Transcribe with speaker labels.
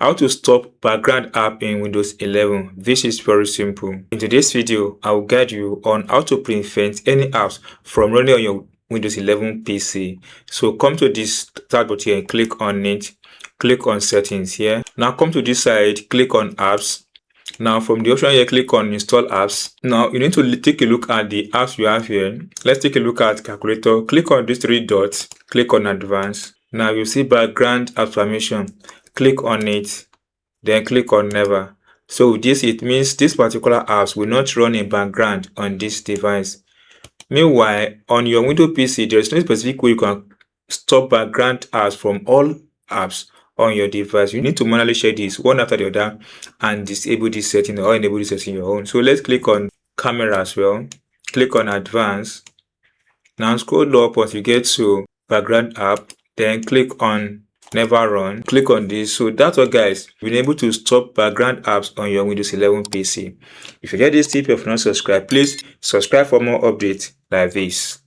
Speaker 1: How to stop background app in Windows 11. This is very simple. In today's video, I will guide you on how to prevent any apps from running on your Windows 11 PC. So come to this start button here, click on it, click on settings here. Now come to this side, click on apps. Now from the option here, click on install apps. Now you need to take a look at the apps you have here. Let's take a look at calculator. Click on these three dots, click on advanced. Now you see background app permission. Click on it, then click on never. So with this, it means this particular apps will not run in background on this device. Meanwhile, on your Windows PC, there is no specific way you can stop background apps from all apps on your device. You need to manually share this one after the other and disable this setting or enable this setting your own. So let's click on camera as well. Click on advanced. Now scroll up until you get to background app. Then click on never run. Click on this. So that's all, guys. You've been able to stop background apps on your Windows 11 PC. If you get this tip, if you're not subscribed, please subscribe for more updates like this.